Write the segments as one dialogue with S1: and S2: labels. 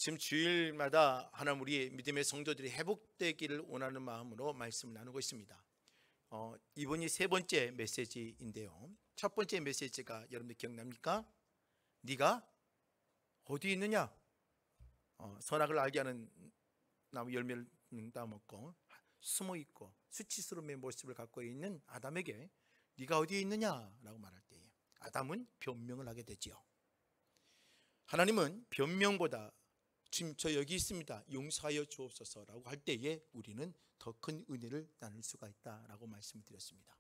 S1: 지금 주일마다 하나님 우리 믿음의 성도들이 회복되기를 원하는 마음으로 말씀을 나누고 있습니다. 이번이 세 번째 메시지인데요. 첫 번째 메시지가 여러분들 기억납니까? 네가 어디 있느냐? 선악을 알게 하는 나무 열매를 따먹고 숨어 있고 수치스러움의 모습을 갖고 있는 아담에게 네가 어디에 있느냐라고 말할 때에 아담은 변명을 하게 되지요. 하나님은 변명보다 지금 저 여기 있습니다, 용서하여 주옵소서라고 할 때에 우리는 더 큰 은혜를 나눌 수가 있다라고 말씀을 드렸습니다.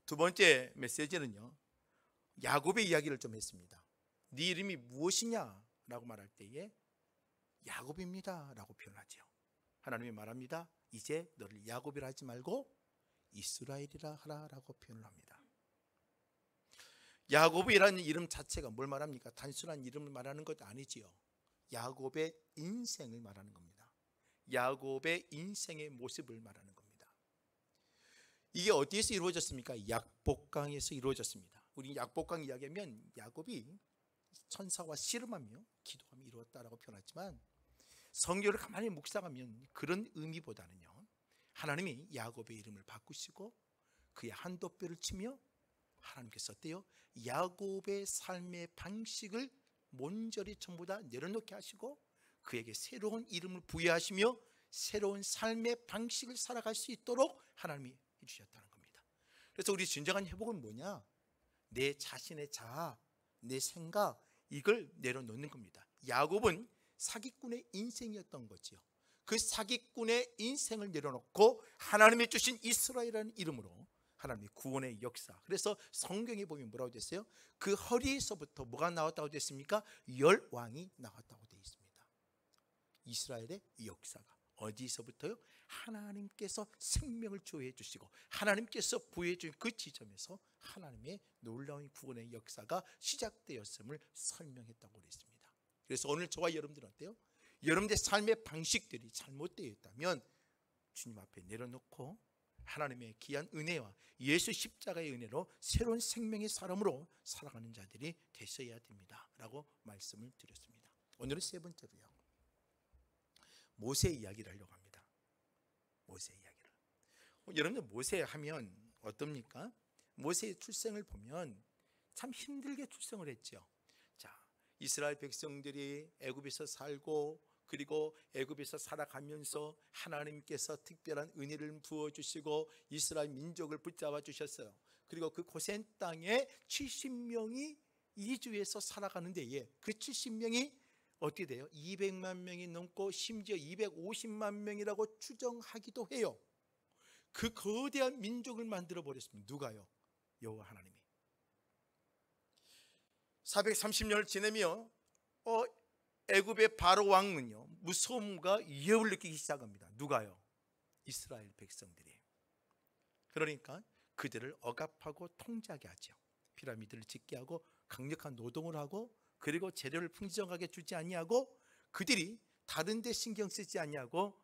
S1: 두 번째 메시지는요, 야곱의 이야기를 좀 했습니다. 네 이름이 무엇이냐라고 말할 때에 야곱입니다 라고 표현하죠. 하나님이 말합니다. 이제 너를 야곱이라 하지 말고 이스라엘이라 하라라고 표현을 합니다. 야곱이라는 이름 자체가 뭘 말합니까? 단순한 이름을 말하는 것 아니지요. 야곱의 인생을 말하는 겁니다. 야곱의 인생의 모습을 말하는 겁니다. 이게 어디에서 이루어졌습니까? 약복강에서 이루어졌습니다. 우리 약복강 이야기하면 야곱이 천사와 씨름하며 기도하며 이루었다라고 표현하지만 성경을 가만히 묵상하면 그런 의미보다는요, 하나님이 야곱의 이름을 바꾸시고 그의 한도뼈를 치며 하나님께서 어때요? 야곱의 삶의 방식을 온전히 전부 다 내려놓게 하시고 그에게 새로운 이름을 부여하시며 새로운 삶의 방식을 살아갈 수 있도록 하나님이 해주셨다는 겁니다. 그래서 우리 진정한 회복은 뭐냐? 내 자신의 자아, 내 생각, 이걸 내려놓는 겁니다. 야곱은 사기꾼의 인생이었던 거지요. 그 사기꾼의 인생을 내려놓고 하나님이 주신 이스라엘이라는 이름으로 하나님의 구원의 역사. 그래서 성경에 보면 뭐라고 되어 있어요? 그 허리에서부터 뭐가 나왔다고 되어 있습니까? 열왕이 나왔다고 되어 있습니다. 이스라엘의 역사가 어디서부터요? 하나님께서 생명을 주어해 주시고 하나님께서 부여해 주신 그 지점에서 하나님의 놀라운 구원의 역사가 시작되었음을 설명했다고 그랬습니다. 그래서 오늘 저와 여러분들은 어때요? 여러분들의 삶의 방식들이 잘못되어 있다면 주님 앞에 내려놓고 하나님의 귀한 은혜와 예수 십자가의 은혜로 새로운 생명의 사람으로 살아가는 자들이 되셔야 됩니다 라고 말씀을 드렸습니다. 오늘은 세 번째로요, 모세 이야기를 하려고 합니다. 모세 이야기를. 여러분들 모세 하면 어떻습니까? 모세의 출생을 보면 참 힘들게 출생을 했죠. 자, 이스라엘 백성들이 애굽에서 살고 그리고 애굽에서 살아가면서 하나님께서 특별한 은혜를 부어주시고 이스라엘 민족을 붙잡아 주셨어요. 그리고 그 고센 땅에 70명이 이주해서 살아가는 데에 그 70명이 어떻게 돼요? 200만 명이 넘고 심지어 250만 명이라고 추정하기도 해요. 그 거대한 민족을 만들어 버렸습니다. 누가요? 여호와 하나님이. 430년을 지내며 애굽의 바로 왕은요, 무서움과 위협을 느끼기 시작합니다. 누가요? 이스라엘 백성들이. 그러니까 그들을 억압하고 통제하게 하죠. 피라미드를 짓게 하고 강력한 노동을 하고 그리고 재료를 풍성하게 주지 아니하고 그들이 다른 데 신경 쓰지 아니하고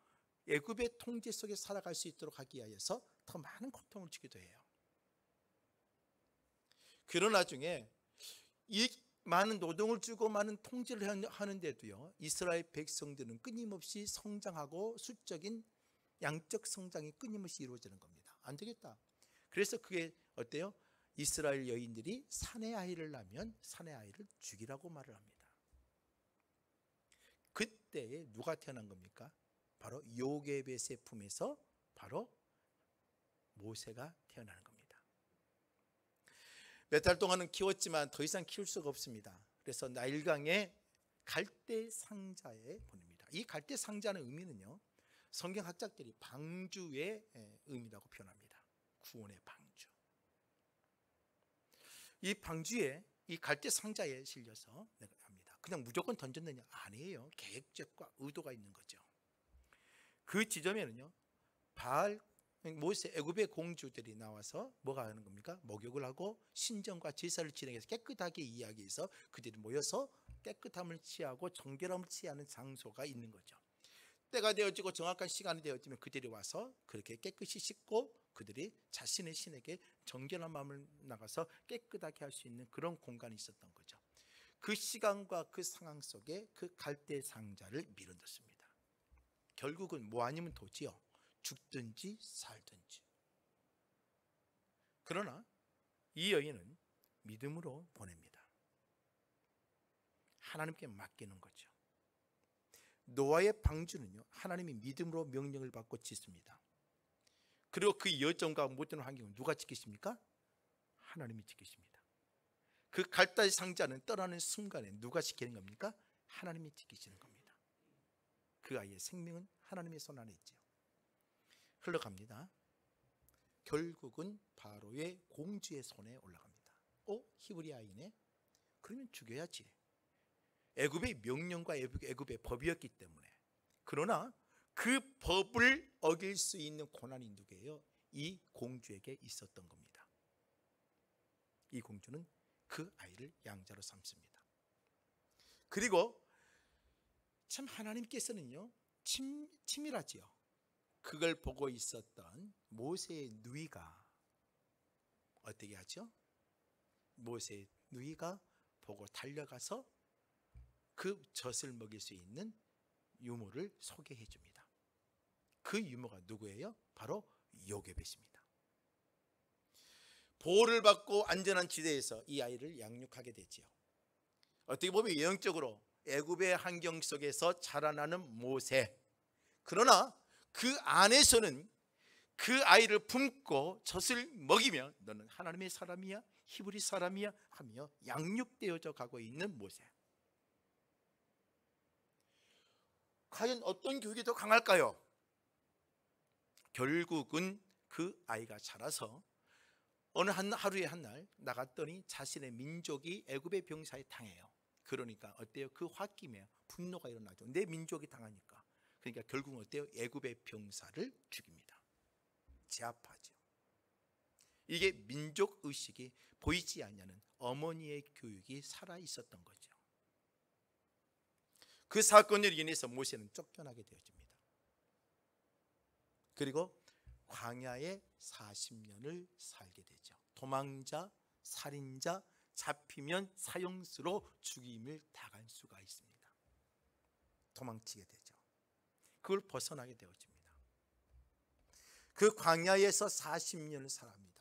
S1: 애굽의 통제 속에 살아갈 수 있도록 하기 위해서 더 많은 고통을 주기도 해요. 그러나 중에 이 많은 노동을 주고 많은 통제를 하는데도요, 이스라엘 백성들은 끊임없이 성장하고 수적인 양적 성장이 끊임없이 이루어지는 겁니다. 안 되겠다. 그래서 그게 어때요? 이스라엘 여인들이 사내 아이를 낳으면 사내 아이를 죽이라고 말을 합니다. 그때 누가 태어난 겁니까? 바로 요게벳의 품에서 바로 모세가 태어나는 겁니다. 몇 달 동안은 키웠지만 더 이상 키울 수가 없습니다. 그래서 나일강에 갈대 상자에 보냅니다. 이 갈대 상자의 의미는요, 성경학자들이 방주의 의미라고 표현합니다. 구원의 방주. 이 방주에 이 갈대 상자에 실려서 합니다. 그냥 무조건 던졌느냐? 아니에요. 계획적과 의도가 있는 거죠. 그 지점에는요, 모세 애굽의 공주들이 나와서 뭐가 하는 겁니까? 목욕을 하고 신정과 제사를 진행해서 깨끗하게 이야기해서 그들이 모여서 깨끗함을 취하고 정결함을 취하는 장소가 있는 거죠. 때가 되어지고 정확한 시간이 되어지면 그들이 와서 그렇게 깨끗이 씻고 그들이 자신의 신에게 정결한 마음을 나가서 깨끗하게 할 수 있는 그런 공간이 있었던 거죠. 그 시간과 그 상황 속에 그 갈대 상자를 밀어넣습니다. 결국은 뭐 아니면 도지요. 죽든지 살든지. 그러나 이 여인은 믿음으로 보냅니다. 하나님께 맡기는 거죠. 노아의 방주는요, 하나님이 믿음으로 명령을 받고 짓습니다. 그리고 그 여정과 모든 환경을 누가 지키십니까? 하나님이 지키십니다. 그 갈대 상자는 떠나는 순간에 누가 지키는 겁니까? 하나님이 지키시는 겁니다. 그 아이의 생명은 하나님의 손 안에 있죠. 흘러갑니다. 결국은 바로의 공주의 손에 올라갑니다. 히브리 아이네? 그러면 죽여야지. 애굽의 명령과 애굽의 법이었기 때문에. 그러나 그 법을 어길 수 있는 고난이 누구예요? 이 공주에게 있었던 겁니다. 이 공주는 그 아이를 양자로 삼습니다. 그리고 참 하나님께서는요, 치밀하지요. 그걸 보고 있었던 모세의 누이가 어떻게 하죠? 모세의 누이가 보고 달려가서 그 젖을 먹일 수 있는 유모를 소개해 줍니다. 그 유모가 누구예요? 바로 요게벳입니다. 보호를 받고 안전한 지대에서 이 아이를 양육하게 되지요. 어떻게 보면 영적으로 애굽의 환경 속에서 자라나는 모세. 그러나 그 안에서는 그 아이를 품고 젖을 먹이며 너는 하나님의 사람이야, 히브리 사람이야 하며 양육되어져 가고 있는 모세. 과연 어떤 교육이 더 강할까요? 결국은 그 아이가 자라서 어느 하루의 한 날 나갔더니 자신의 민족이 애굽의 병사에 당해요. 그러니까 어때요? 그 홧김에 분노가 일어나죠. 내 민족이 당하니까. 그러니까 결국은 어때요? 애굽의 병사를 죽입니다. 제압하죠. 이게 민족 의식이 보이지 않냐는 어머니의 교육이 살아 있었던 거죠. 그 사건으로 인해서 모세는 쫓겨나게 되어집니다. 그리고 광야에 40년을 살게 되죠. 도망자, 살인자, 잡히면 사형수로 죽임을 당할 수가 있습니다. 도망치게 되죠. 그걸 벗어나게 되어집니다. 그 광야에서 40년을 살아갑니다.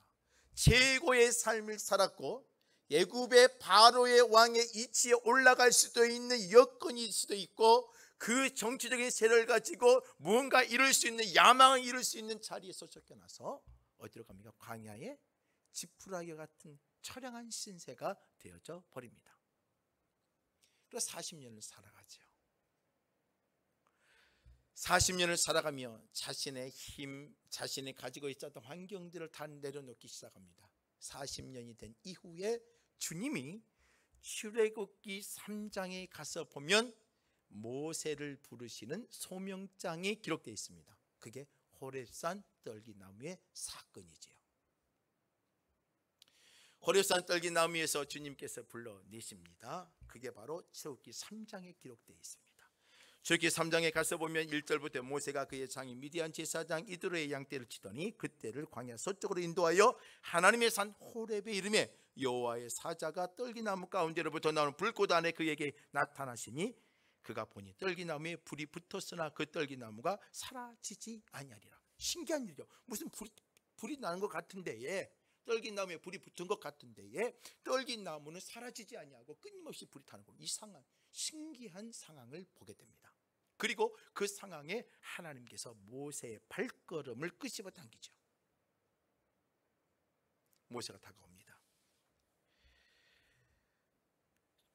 S1: 최고의 삶을 살았고 애굽의 바로의 왕의 이치에 올라갈 수도 있는 여건일 수도 있고 그 정치적인 세력을 가지고 무언가 이룰 수 있는 야망을 이룰 수 있는 자리에서 쫓겨나서 어디로 갑니까? 광야에 지푸라기 같은 처량한 신세가 되어져 버립니다. 그래서 40년을 살아가죠. 40년을 살아가며 자신의 힘, 자신이 가지고 있었던 환경들을 다 내려놓기 시작합니다. 40년이 된 이후에 주님이 출애굽기 3장에 가서 보면 모세를 부르시는 소명장이 기록되어 있습니다. 그게 호렙산 떨기나무의 사건이지요. 호렙산 떨기나무에서 주님께서 불러내십니다. 그게 바로 출애굽기 3장에 기록되어 있습니다. 출애굽기 3장에 가서 보면 1절부터 모세가 그의 장인 미디안 제사장 이드로의 양떼를 치더니 그떼를 광야 서쪽으로 인도하여 하나님의 산 호렙에 이르매 여호와의 사자가 떨기나무 가운데로부터 나오는 불꽃 안에 그에게 나타나시니 그가 보니 떨기나무에 불이 붙었으나 그 떨기나무가 사라지지 아니하리라. 신기한 일이죠. 무슨 불이 나는 것 같은데 떨기나무에 불이 붙은 것 같은데 떨기나무는 사라지지 아니하고 끊임없이 불이 타는 거. 이상한 신기한 상황을 보게 됩니다. 그리고 그 상황에 하나님께서 모세의 발걸음을 끄집어 당기죠. 모세가 다가옵니다.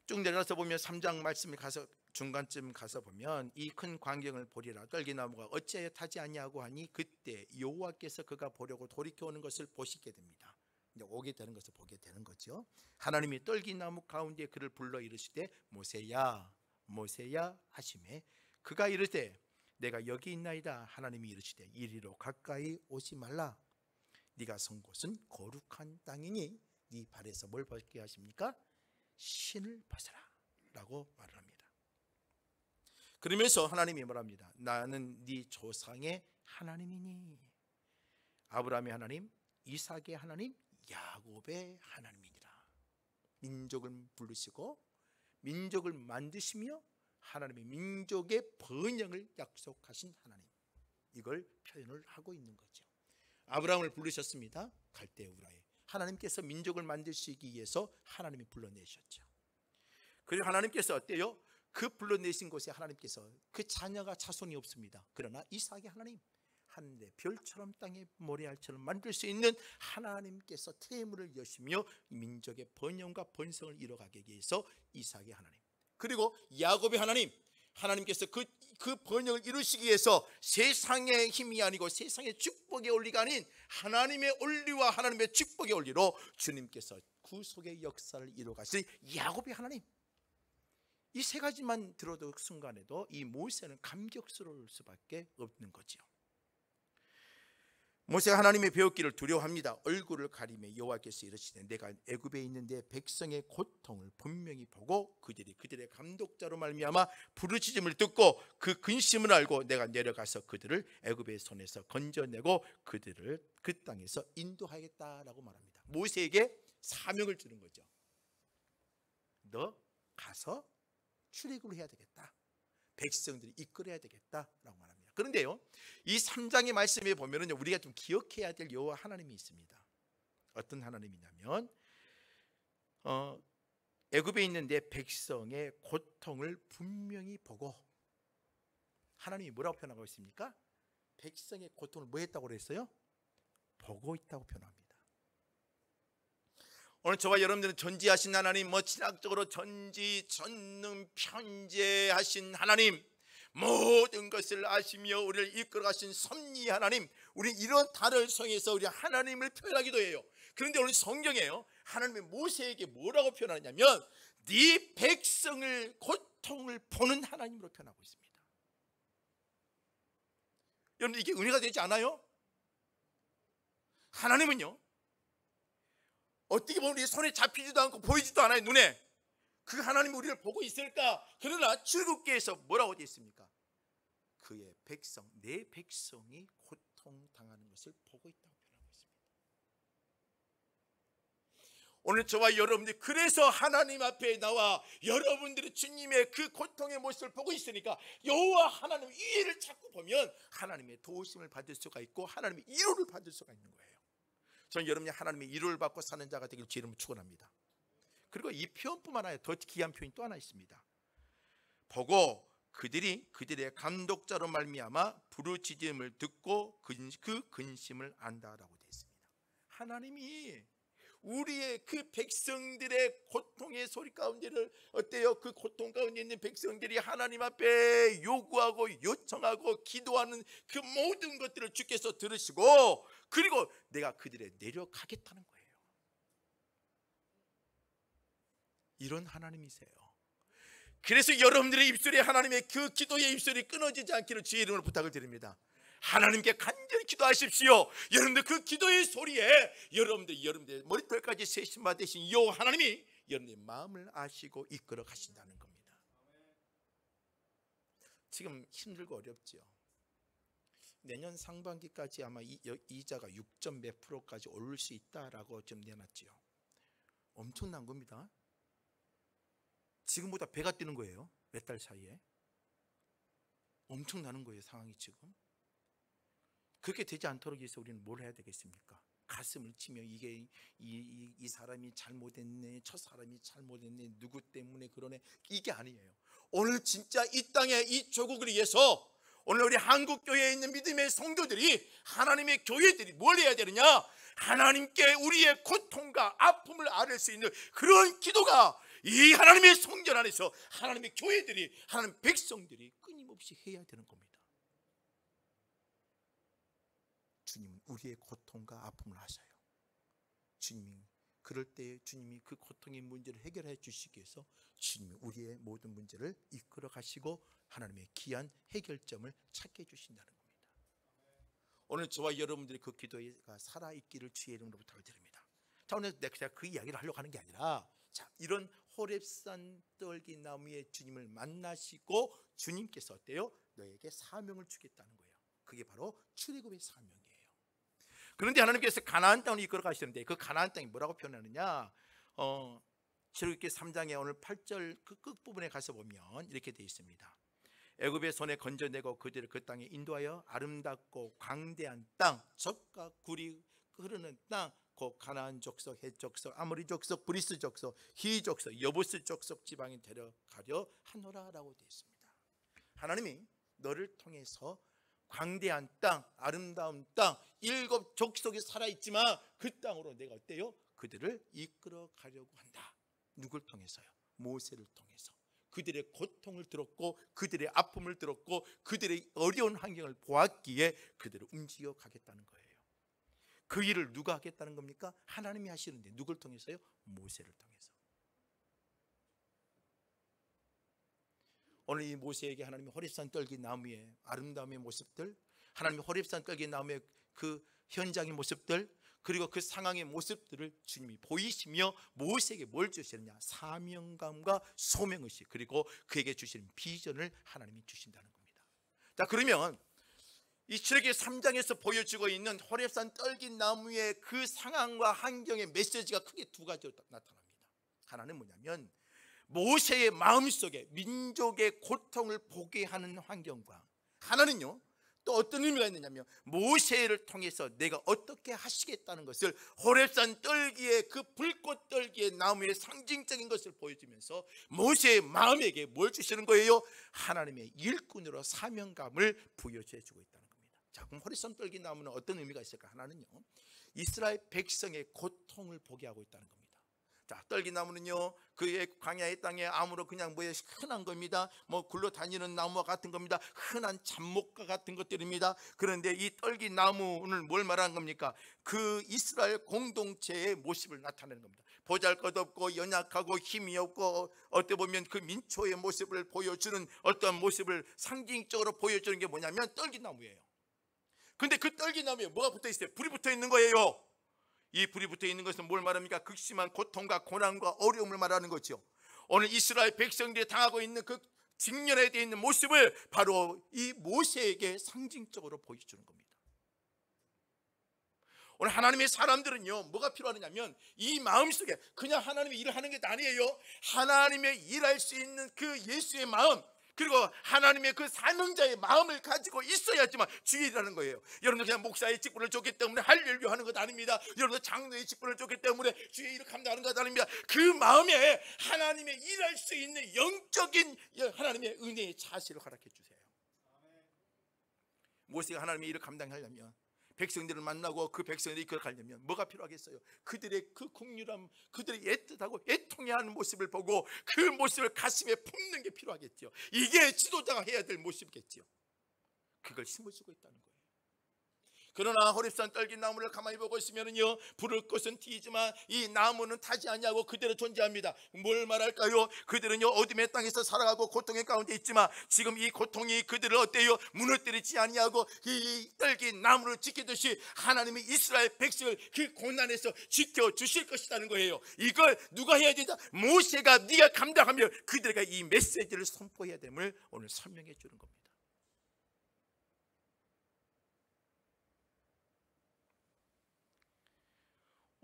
S1: 쭉 내려서 보면 3장 말씀에 가서 중간쯤 가서 보면 이 큰 광경을 보리라. 떨기나무가 어찌하여 타지 아니하고 하니 그때 여호와께서 그가 보려고 돌이켜 오는 것을 보시게 됩니다. 이제 오게 되는 것을 보게 되는 거죠. 하나님이 떨기나무 가운데 그를 불러 이르시되 모세야 모세야 하시매 그가 이르되 내가 여기 있나이다. 하나님이 이르시되 이리로 가까이 오지 말라. 네가 선 곳은 거룩한 땅이니 네 발에서 뭘 벗게 하십니까? 신을 벗어라 라고 말을 합니다. 그러면서 하나님이 말합니다. 나는 네 조상의 하나님이니 아브라함의 하나님, 이삭의 하나님, 야곱의 하나님이니라. 민족을 부르시고 민족을 만드시며 하나님의 민족의 번영을 약속하신 하나님, 이걸 표현을 하고 있는 거죠. 아브라함을 부르셨습니다. 갈대 우라에. 하나님께서 민족을 만드시기 위해서 하나님이 불러내셨죠. 그리고 하나님께서 어때요? 그 불러내신 곳에 하나님께서 그 자녀가 자손이 없습니다. 그러나 이삭의 하나님, 하늘의 별처럼 땅의 모래알처럼 만들 수 있는 하나님께서 태물을 여시며 민족의 번영과 번성을 이뤄가기 위해서 이삭의 하나님, 그리고 야곱의 하나님, 하나님께서 그 번영을 이루시기 위해서 세상의 힘이 아니고 세상의 축복의 원리가 아닌 하나님의 원리와 하나님의 축복의 원리로 주님께서 구속의 역사를 이루어가신 야곱의 하나님, 이 세 가지만 들어도 순간에도 이 모세는 감격스러울 수밖에 없는 거죠. 모세가 하나님의 배웠기를 두려워합니다. 얼굴을 가리며 여호와께서 이르시되 내가 애굽에 있는 내 백성의 고통을 분명히 보고 그들의 감독자로 말미암아 부르짖음을 듣고 그 근심을 알고 내가 내려가서 그들을 애굽의 손에서 건져내고 그들을 그 땅에서 인도하겠다라고 말합니다. 모세에게 사명을 주는 거죠. 너 가서 출애굽을 해야 되겠다. 백성들이 이끌어야 되겠다라고 말합니다. 그런데요, 이 3장의 말씀에 보면은 우리가 좀 기억해야 될 여호와 하나님이 있습니다. 어떤 하나님이냐면 애굽에 있는 내 백성의 고통을 분명히 보고, 하나님이 뭐라고 표현하고 있습니까? 백성의 고통을 뭐 했다고 그랬어요? 보고 있다고 표현합니다. 오늘 저와 여러분들은 전지하신 하나님, 신학적으로 전지 전능 편재하신 하나님, 모든 것을 아시며 우리를 이끌어가신 섭리 하나님, 우리 이런 단어를 통해서 우리 하나님을 표현하기도 해요. 그런데 오늘 성경에요, 하나님의 모세에게 뭐라고 표현하냐면 네 백성을 고통을 보는 하나님으로 표현하고 있습니다. 여러분, 이게 은혜가 되지 않아요? 하나님은요, 어떻게 보면 우리 손에 잡히지도 않고 보이지도 않아요, 눈에. 그 하나님이 우리를 보고 있을까? 그러나 출애굽기에서 뭐라고 되어 있습니까? 그의 백성, 내 백성이 고통당하는 것을 보고 있다고 표현하고 있습니다. 오늘 저와 여러분들이 그래서 하나님 앞에 나와 여러분들이 주님의 그 고통의 모습을 보고 있으니까 여호와 하나님 이해를 자꾸 보면 하나님의 도우심을 받을 수가 있고 하나님의 위로를 받을 수가 있는 거예요. 저는 여러분이 하나님의 위로를 받고 사는 자가 되길 주 이름으로 축원합니다. 그리고 이 표현뿐만 아니라 더 귀한 표현이 또 하나 있습니다. 보고 그들의 감독자로 말미암아 부르짖음을 듣고 그 근심을 안다라고 되어 있습니다. 하나님이 우리의 그 백성들의 고통의 소리 가운데를 어때요? 그 고통 가운데 있는 백성들이 하나님 앞에 요구하고 요청하고 기도하는 그 모든 것들을 주께서 들으시고, 그리고 내가 그들에 내려가겠다는 거예요. 이런 하나님이세요. 그래서 여러분들의 입술에 하나님의 그 기도의 입술이 끊어지지 않기를 주의 이름으로 부탁을 드립니다. 하나님께 간절히 기도하십시오. 여러분들 그 기도의 소리에 여러분들 머리털까지 세심마 되신 여호와 하나님이 여러분의 마음을 아시고 이끌어 가신다는 겁니다. 지금 힘들고 어렵죠. 내년 상반기까지 아마 이자가 6점 몇 프로까지 오를 수 있다라고 좀 내놨지요. 엄청난 겁니다. 지금보다 배가 뛰는 거예요. 몇 달 사이에. 엄청나는 거예요, 상황이 지금. 그렇게 되지 않도록 위해서 우리는 뭘 해야 되겠습니까? 가슴을 치며 이게 이 사람이 잘못했네, 저 사람이 잘못했네, 누구 때문에 그러네, 이게 아니에요. 오늘 진짜 이 땅에 이 조국을 위해서 오늘 우리 한국교회에 있는 믿음의 성도들이, 하나님의 교회들이 뭘 해야 되느냐? 하나님께 우리의 고통과 아픔을 아뢰 수 있는 그런 기도가 이 하나님의 성전 안에서 하나님의 교회들이, 하나님의 백성들이 끊임없이 해야 되는 겁니다. 주님은 우리의 고통과 아픔을 아셔요. 주님이 그럴 때 주님이 그 고통의 문제를 해결해 주시기 위해서 주님이 우리의 모든 문제를 이끌어 가시고 하나님의 귀한 해결점을 찾게 해주신다는 겁니다. 오늘 저와 여러분들이 그 기도가 살아있기를 주의 이름으로 부탁을 드립니다. 자, 오늘 내가 그 이야기를 하려고 하는 게 아니라, 자, 이런 호렙산 떨기나무의 주님을 만나시고 주님께서 어때요? 너에게 사명을 주겠다는 거예요. 그게 바로 출애굽의 사명이에요. 그런데 하나님께서 가나안 땅을 이끌어 가시는데 그 가나안 땅이 뭐라고 표현하느냐? 출애굽기 3장의 오늘 8절 그 끝부분에 가서 보면 이렇게 되어 있습니다. 애굽의 손에 건져내고 그들을 그 땅에 인도하여 아름답고 광대한 땅, 젖과 굴이 흐르는 땅, 곧 가나안 족속, 헷 족속, 아모리 족속, 브리스 족속, 히 족속, 여부스 족속 지방에 데려가려 하노라라고 되어 있습니다. 하나님이 너를 통해서 광대한 땅, 아름다운 땅, 7 족속이 살아있지만 그 땅으로 내가 어때요? 그들을 이끌어 가려고 한다. 누굴 통해서요? 모세를 통해서. 그들의 고통을 들었고 그들의 아픔을 들었고 그들의 어려운 환경을 보았기에 그들을 움직여 가겠다는 거예요. 그 일을 누가 하겠다는 겁니까? 하나님이 하시는데 누굴 통해서요? 모세를 통해서. 오늘 이 모세에게 하나님이 호렙산 떨기 나무의 아름다움의 모습들, 하나님이 호렙산 떨기 나무의 그 현장의 모습들, 그리고 그 상황의 모습들을 주님이 보이시며 모세에게 뭘 주시느냐? 사명감과 소명의식, 그리고 그에게 주시는 비전을 하나님이 주신다는 겁니다. 자, 그러면 이 출애굽기 3장에서 보여주고 있는 호렙산 떨긴 나무의 그 상황과 환경의 메시지가 크게 두 가지로 나타납니다. 하나는 뭐냐면 모세의 마음속에 민족의 고통을 보게 하는 환경과, 하나는요 또 어떤 의미가 있느냐면 모세를 통해서 내가 어떻게 하시겠다는 것을 호렙산 떨기의 그 불꽃 떨기의 나무의 상징적인 것을 보여주면서 모세의 마음에게 뭘 주시는 거예요? 하나님의 일꾼으로 사명감을 부여해 주고 있다는 겁니다. 자, 그럼 호렙산 떨기 나무는 어떤 의미가 있을까? 하나는요 이스라엘 백성의 고통을 보게 하고 있다는 겁니다. 자, 떨기나무는요 그의 광야의 땅에 아무로 그냥 뭐에 흔한 겁니다. 뭐 굴러다니는 나무와 같은 겁니다. 흔한 잡목과 같은 것들입니다. 그런데 이 떨기나무는 뭘 말하는 겁니까? 그 이스라엘 공동체의 모습을 나타내는 겁니다. 보잘것없고 연약하고 힘이 없고 어떻게 보면 그 민초의 모습을 보여주는 어떤 모습을 상징적으로 보여주는 게 뭐냐면 떨기나무예요. 근데 그 떨기나무에 뭐가 붙어 있어요? 불이 붙어 있는 거예요. 이 불이 붙어 있는 것은 뭘 말합니까? 극심한 고통과 고난과 어려움을 말하는 거죠. 오늘 이스라엘 백성들이 당하고 있는 그 직면에 되어 있는 모습을 바로 이 모세에게 상징적으로 보여주는 겁니다. 오늘 하나님의 사람들은요 뭐가 필요하냐면 이 마음속에 그냥 하나님의 일을 하는 게 아니에요. 하나님의 일할 수 있는 그 예수의 마음, 그리고 하나님의 그 사명자의 마음을 가지고 있어야지만 주의 일하는 거예요. 여러분들 그냥 목사의 직분을 줬기 때문에 할렐루야 하는 것 아닙니다. 여러분들 장로의 직분을 줬기 때문에 주의 일을 감당하는 것 아닙니다. 그 마음에 하나님의 일할 수 있는 영적인 하나님의 은혜의 자세를 허락해 주세요. 모세가 하나님의 일을 감당하려면, 백성들을 만나고 그 백성들이 이끌어가려면 뭐가 필요하겠어요? 그들의 그 국률함, 그들의 애틋하고 애통해하는 모습을 보고 그 모습을 가슴에 품는 게 필요하겠죠. 이게 지도자가 해야 될 모습이겠죠. 그걸 심어주고 있다는 거예요. 그러나 호렙산 떨긴 나무를 가만히 보고 있으면요 불을 것은 튀지만 이 나무는 타지 아니하고 그대로 존재합니다. 뭘 말할까요? 그들은요 어둠의 땅에서 살아가고 고통의 가운데 있지만 지금 이 고통이 그들을 어때요? 무너뜨리지 아니하고 이 떨긴 나무를 지키듯이 하나님이 이스라엘 백성을 그 고난에서 지켜주실 것이라는 거예요. 이걸 누가 해야 되냐? 모세가 네가 감당하며 그들에게 이 메시지를 선포해야 됨을 오늘 설명해 주는 겁니다.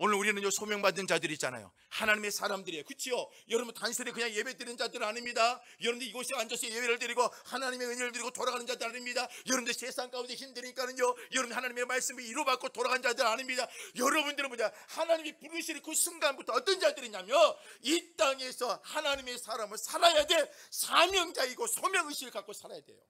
S1: 오늘 우리는 소명받은 자들이 있잖아요. 하나님의 사람들이에요. 그렇죠? 여러분 단순히 그냥 예배 드리는 자들 아닙니다. 여러분들 이곳에 앉아서 예배를 드리고 하나님의 은혜를 드리고 돌아가는 자들 아닙니다. 여러분들 세상 가운데 힘드니까는요 여러분 하나님의 말씀을 이루받고 돌아간 자들 아닙니다. 여러분들은 뭐냐? 하나님이 부르시는 그 순간부터 어떤 자들이냐면 이 땅에서 하나님의 사람을 살아야 돼. 사명자이고 소명의식을 갖고 살아야 돼요.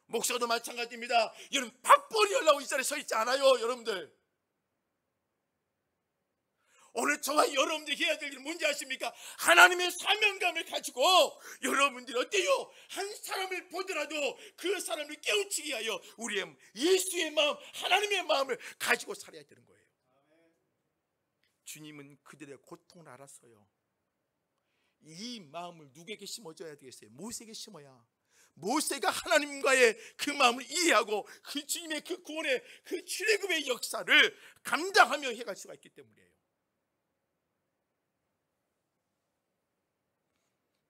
S1: 목사도 마찬가지입니다. 여러분 밥벌이 하려고 이 자리에 서 있지 않아요. 여러분들 오늘 저와 여러분들이 해야 될 일은 뭔지 아십니까? 하나님의 사명감을 가지고 여러분들이 어때요? 한 사람을 보더라도 그 사람을 깨우치기 위하여 우리의 예수의 마음, 하나님의 마음을 가지고 살아야 되는 거예요. 주님은 그들의 고통을 알았어요. 이 마음을 누구에게 심어줘야 되겠어요? 모세에게 심어야 모세가 하나님과의 그 마음을 이해하고 그 주님의 그 구원의 그 출애굽의 역사를 감당하며 해갈 수가 있기 때문이에요.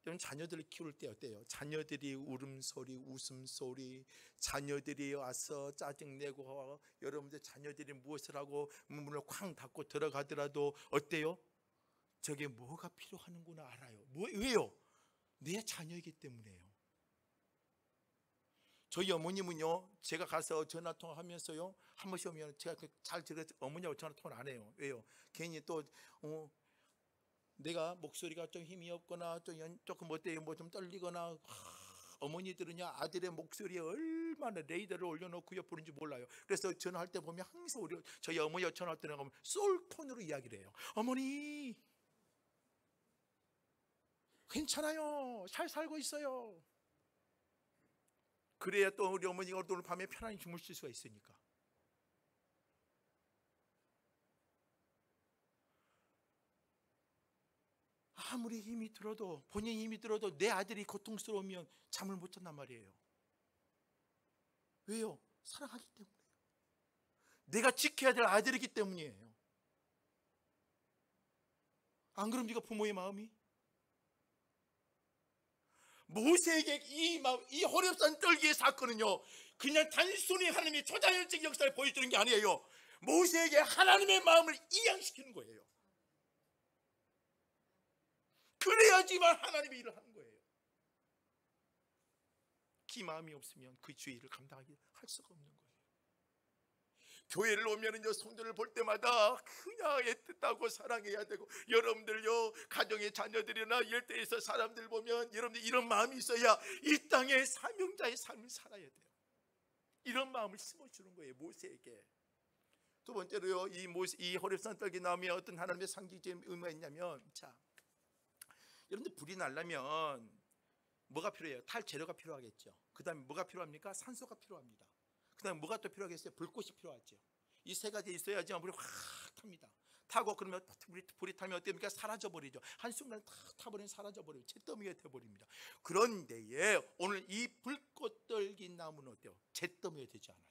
S1: 여러분 자녀들을 키울 때 어때요? 자녀들이 울음소리, 웃음소리, 자녀들이 와서 짜증내고, 여러분들 자녀들이 무엇을 하고 문을 쾅 닫고 들어가더라도 어때요? 저게 뭐가 필요하는구나 알아요. 왜요? 내 자녀이기 때문에요. 저희 어머님은요, 제가 가서 전화통화하면서요, 한 번씩 오면 제가 잘 들어서 어머니하고 전화통화를 안 해요. 왜요? 괜히 또 내가 목소리가 좀 힘이 없거나 조금 어때요? 뭐 좀 떨리거나, 어머니들은요 아들의 목소리에 얼마나 레이더를 올려놓고 부른지 몰라요. 그래서 전화할 때 보면 항상 저희 어머니가 전화할 때 나가면 솔톤으로 이야기를 해요. 어머니 괜찮아요, 잘 살고 있어요. 그래야 또 우리 어머니가 오늘 밤에 편안히 주무실 수가 있으니까. 아무리 힘이 들어도, 본인이 힘이 들어도 내 아들이 고통스러우면 잠을 못 잔단 말이에요. 왜요? 사랑하기 때문에요. 내가 지켜야 될 아들이기 때문이에요. 안 그럽니까? 부모의 마음이. 모세에게 이 호렙산 떨기의 사건은요, 그냥 단순히 하나님의 초자연적 역사를 보여주는 게 아니에요. 모세에게 하나님의 마음을 이양시키는 거예요. 그래야지만 하나님의 일을 하는 거예요. 그 마음이 없으면 그 주의 일을 감당하기 할 수가 없는 거예요. 교회를 오면은요, 성도를 볼 때마다 그냥 애틋하고 사랑해야 되고, 여러분들요 가정의 자녀들이나 이럴 때에서 사람들 보면 여러분들 이런 마음이 있어야 이 땅에 사명자의 삶을 살아야 돼요. 이런 마음을 심어주는 거예요, 모세에게. 두 번째로요, 이 호렙산 떨기 나오면 어떤 하나님의 상징적인 의미가 있냐면, 자, 여러분들 불이 나려면 뭐가 필요해요? 탈 재료가 필요하겠죠. 그 다음에 뭐가 필요합니까? 산소가 필요합니다. 그 다음에 뭐가 또 필요하겠어요? 불꽃이 필요하죠. 이 세 가지 있어야지 불이 확 탑니다. 타고 그러면 불이 타면 어떻게 됩니까? 사라져버리죠. 한순간에 다 타버리면 사라져버려요. 잿더미가 되어버립니다. 그런데 오늘 이 불꽃 떨긴 나무는 어때요? 잿더미가 되지 않아요.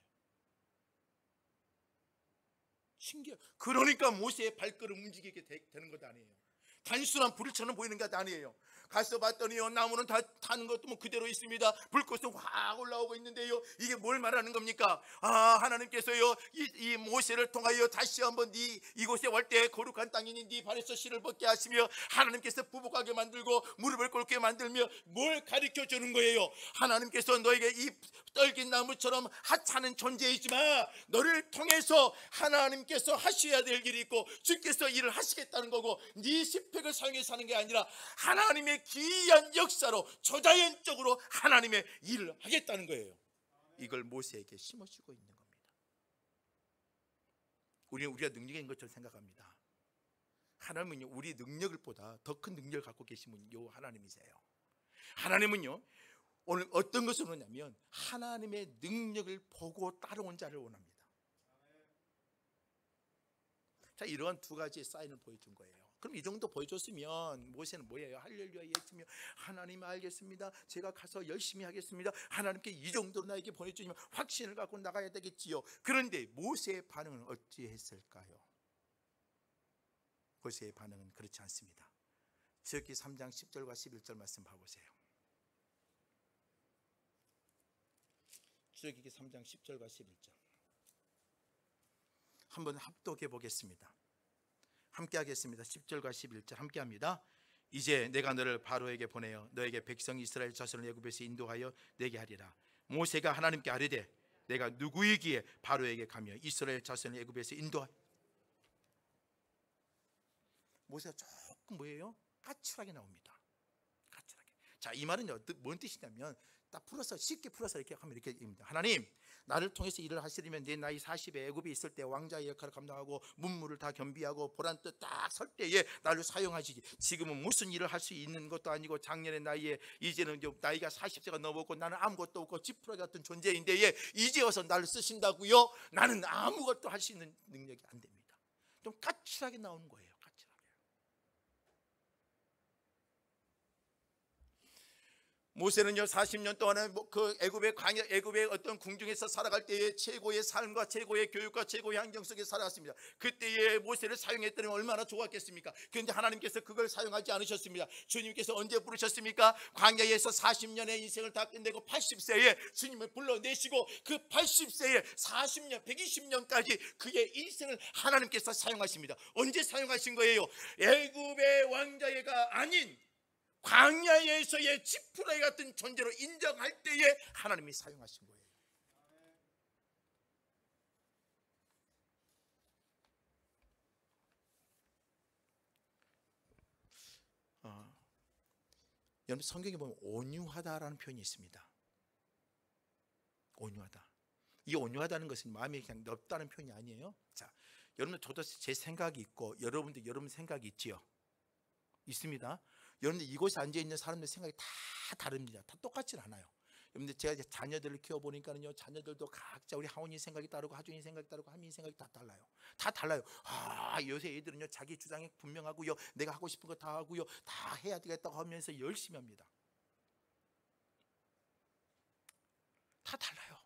S1: 신기해요. 그러니까 모세의 발걸음 움직이게 되는 것 아니에요. 단순한 불처럼 보이는 게 아니에요. 가서 봤더니요, 나무는 다 타는 것도 뭐 그대로 있습니다. 불꽃은 확 올라오고 있는데요, 이게 뭘 말하는 겁니까? 하나님께서요 이 모세를 통하여 다시 한번 이곳에 올 때 거룩한 땅이니 네 발에서 실을 벗게 하시며, 하나님께서 부복하게 만들고 무릎을 꿇게 만들며 뭘 가르쳐 주는 거예요? 하나님께서 너에게 이 떨긴 나무처럼 하찮은 존재이지만 너를 통해서 하나님께서 하셔야 될 일이 있고 주께서 일을 하시겠다는 거고, 네 스펙을 사용해서 사는 게 아니라 하나님의 기이한 역사로 초자연적으로 하나님의 일을 하겠다는 거예요. 이걸 모세에게 심어주고 있는 겁니다. 우리는 우리가 능력이 있는 것처럼 생각합니다. 하나님은요, 우리 능력을 보다 더 큰 능력을 갖고 계신 분이 요 하나님이세요. 하나님은요, 오늘 어떤 것을 원하냐면 하나님의 능력을 보고 따라온 자를 원합니다. 자, 이러한 두 가지의 사인을 보여준 거예요. 그럼 이 정도 보여줬으면 모세는 뭐예요? 할렐루야 했으며, 하나님 알겠습니다, 제가 가서 열심히 하겠습니다, 하나님께 이 정도로 나에게 보내주시면 확신을 갖고 나가야 되겠지요. 그런데 모세의 반응은 어찌했을까요? 모세의 반응은 그렇지 않습니다. 출애굽기 3장 10절과 11절 말씀 봐보세요. 출애굽기 3장 10절과 11절 한번 합독해 보겠습니다. 함께 하겠습니다. 10절과 11절 함께 합니다. 이제 내가 너를 바로에게 보내어 너에게 백성 이스라엘 자손을 애굽에서 인도하여 내게 하리라. 모세가 하나님께 아뢰되 내가 누구이기에 바로에게 가며 이스라엘 자손을 애굽에서 인도하여. 모세가 조금 뭐예요? 까칠하게 나옵니다. 까칠하게. 자, 이 말은 뭔 뜻이냐면, 딱 풀어서 쉽게 풀어서 이렇게 하면 이렇게 입니다. 하나님, 나를 통해서 일을 하시려면 내 나이 40에 애굽에 있을 때 왕자의 역할을 감당하고 문무를 다 겸비하고 보란 뜻 딱 설 때에 나를 사용하시지. 지금은 무슨 일을 할 수 있는 것도 아니고 작년의 나이에 이제는 나이가 40세가 넘었고 나는 아무것도 없고 지푸라기 같은 존재인데 이제 와서 나를 쓰신다고요? 나는 아무것도 할 수 있는 능력이 안 됩니다. 좀 까칠하게 나오는 거예요. 모세는요 40년 동안은 그 애굽의 어떤 궁중에서 살아갈 때에 최고의 삶과 최고의 교육과 최고의 환경 속에 살아왔습니다. 그때에 모세를 사용했더니 얼마나 좋았겠습니까? 그런데 하나님께서 그걸 사용하지 않으셨습니다. 주님께서 언제 부르셨습니까? 광야에서 40년의 인생을 다 끝내고 80세에 주님을 불러내시고 그 80세에 40년 120년까지 그의 인생을 하나님께서 사용하십니다. 언제 사용하신 거예요? 애굽의 왕자가 아닌 광야에서의 지푸라기 같은 존재로 인정할 때에 하나님이 사용하신 거예요. 여러분 성경에 보면 온유하다라는 표현이 있습니다. 온유하다. 이 온유하다는 것은 마음이 그냥 넓다는 표현이 아니에요. 자, 여러분 저도 제 생각이 있고 여러분도 여러분 생각이 있지요. 있습니다. 여러분들 이곳에 앉아 있는 사람들 생각이 다 다릅니다. 다 똑같진 않아요. 여러분들 제가 이제 자녀들을 키워보니까요, 자녀들도 각자 우리 하원이 생각이 다르고 하준이 생각이 다르고 하민이 생각이 다 달라요. 다 달라요. 요새 애들은요 자기 주장이 분명하고요, 내가 하고 싶은 거 다 하고요, 다 해야 되겠다고 하면서 열심히 합니다. 다 달라요.